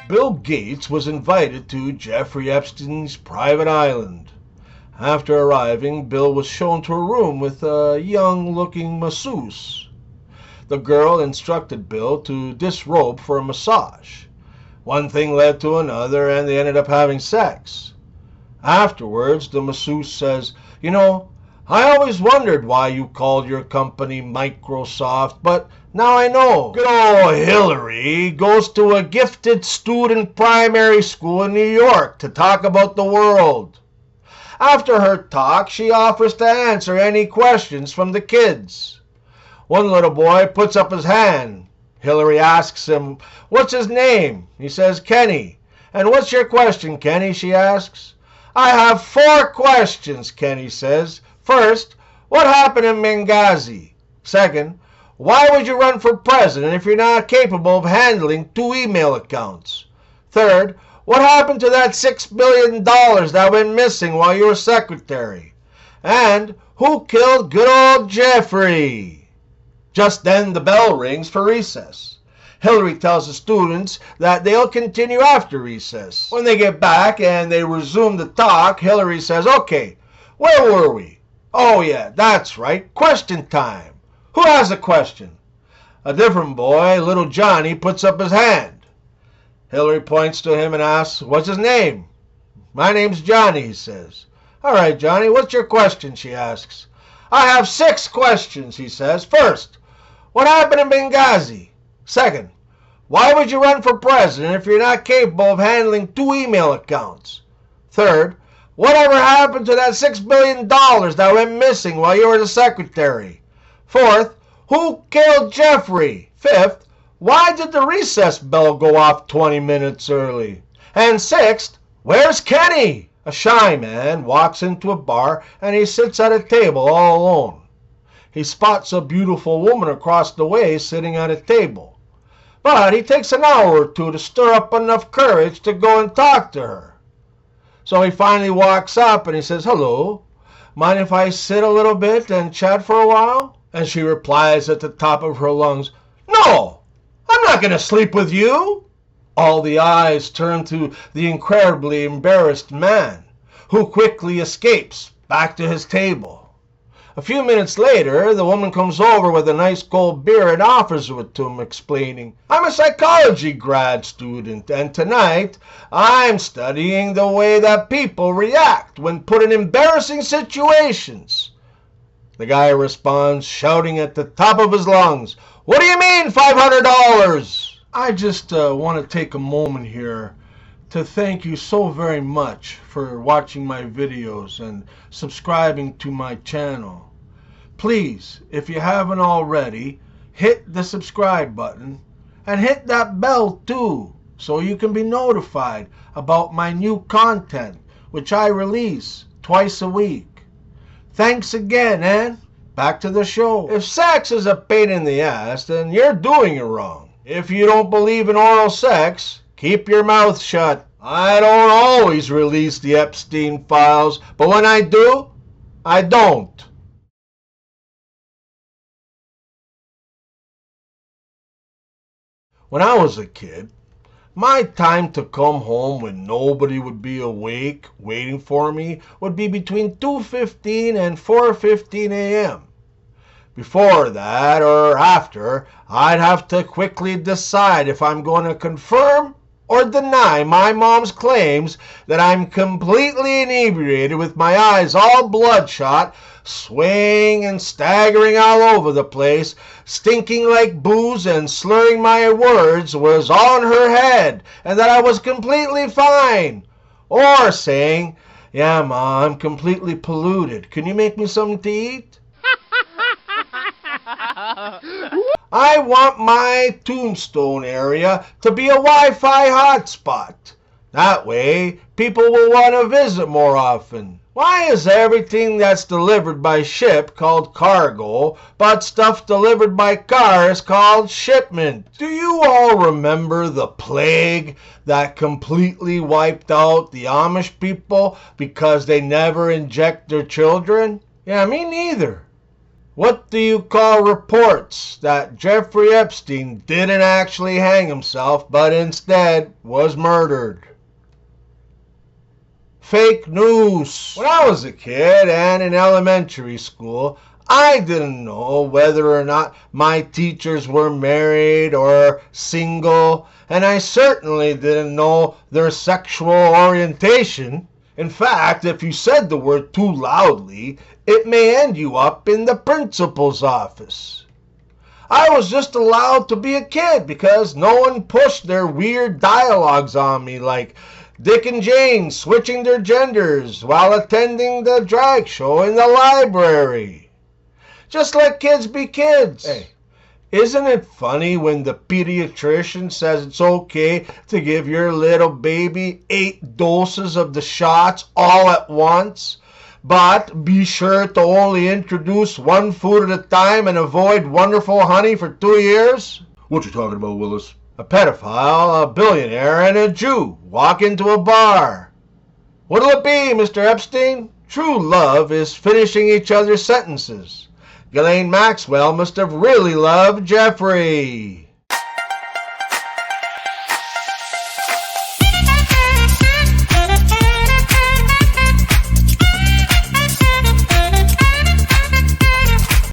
Bill Gates was invited to Jeffrey Epstein's private island. After arriving, Bill was shown to a room with a young-looking masseuse. The girl instructed Bill to disrobe for a massage. One thing led to another, and they ended up having sex. Afterwards, the masseuse says, "You know, I always wondered why you called your company Microsoft, but now I know. Good old Hilary goes to a gifted student primary school in New York to talk about the world. After her talk, she offers to answer any questions from the kids. One little boy puts up his hand. Hilary asks him, 'What's his name?' He says, 'Kenny.' 'And what's your question, Kenny?' she asks. 'I have 4 questions,' Kenny says. 'First, what happened in Benghazi? Second, why would you run for president if you're not capable of handling 2 email accounts? Third, what happened to that $6 billion that went missing while you were secretary? And who killed good old Jeffrey?' Just then the bell rings for recess. Hilary tells the students that they'll continue after recess. When they get back and they resume the talk, Hilary says, 'Okay, where were we? Oh yeah, that's right, question time. Who has a question?' A different boy, little Johnny, puts up his hand. Hilary points to him and asks, 'What's his name?' 'My name's Johnny,' he says. 'All right, Johnny, what's your question?' she asks. 'I have 6 questions,' he says. 'First, what happened in Benghazi? Second, why would you run for president if you're not capable of handling 2 email accounts? Third, whatever happened to that $6 billion that went missing while you were the secretary? Fourth, who killed Jeffrey? Fifth, why did the recess bell go off 20 minutes early? And sixth, where's Kenny?' A shy man walks into a bar and he sits at a table all alone. He spots a beautiful woman across the way sitting at a table. But he takes an hour or 2 to stir up enough courage to go and talk to her. So he finally walks up and he says, 'Hello, mind if I sit a little bit and chat for a while?' And she replies at the top of her lungs, 'No, I'm not going to sleep with you.' All the eyes turn to the incredibly embarrassed man, who quickly escapes back to his table. A few minutes later, the woman comes over with a nice cold beer and offers it to him, explaining, 'I'm a psychology grad student, and tonight I'm studying the way that people react when put in embarrassing situations.' The guy responds, shouting at the top of his lungs, 'What do you mean, $500? I just want to take a moment here to thank you so very much for watching my videos and subscribing to my channel. Please, if you haven't already, hit the subscribe button and hit that bell too, so you can be notified about my new content, which I release twice a week. Thanks again, and back to the show. If sex is a pain in the ass, then you're doing it wrong. If you don't believe in oral sex, keep your mouth shut. I don't always release the Epstein files, but when I do, I don't. When I was a kid, my time to come home when nobody would be awake waiting for me would be between 2:15 and 4:15 a.m. Before that or after, I'd have to quickly decide if I'm going to confirm or deny my mom's claims that I'm completely inebriated with my eyes all bloodshot, swaying and staggering all over the place, stinking like booze and slurring my words was on her head, and that I was completely fine. Or saying, "Yeah, Ma, I'm completely polluted. Can you make me something to eat?" I want my Tombstone area to be a Wi-Fi hotspot. That way, people will want to visit more often. Why is everything that's delivered by ship called cargo, but stuff delivered by car is called shipment? Do you all remember the plague that completely wiped out the Amish people because they never inject their children? Yeah, me neither. What do you call reports that Jeffrey Epstein didn't actually hang himself, but instead was murdered? Fake news. When I was a kid and in elementary school, I didn't know whether or not my teachers were married or single, and I certainly didn't know their sexual orientation. In fact, if you said the word too loudly, it may end you up in the principal's office. I was just allowed to be a kid because no one pushed their weird dialogues on me, like Dick and Jane switching their genders while attending the drag show in the library. Just let kids be kids. Hey, isn't it funny when the pediatrician says it's okay to give your little baby 8 doses of the shots all at once, but be sure to only introduce one food at a time and avoid wonderful honey for 2 years? What you talking about, Willis? A pedophile, a billionaire, and a Jew walk into a bar. What'll it be, Mr. Epstein? True love is finishing each other's sentences. Ghislaine Maxwell must have really loved Jeffrey.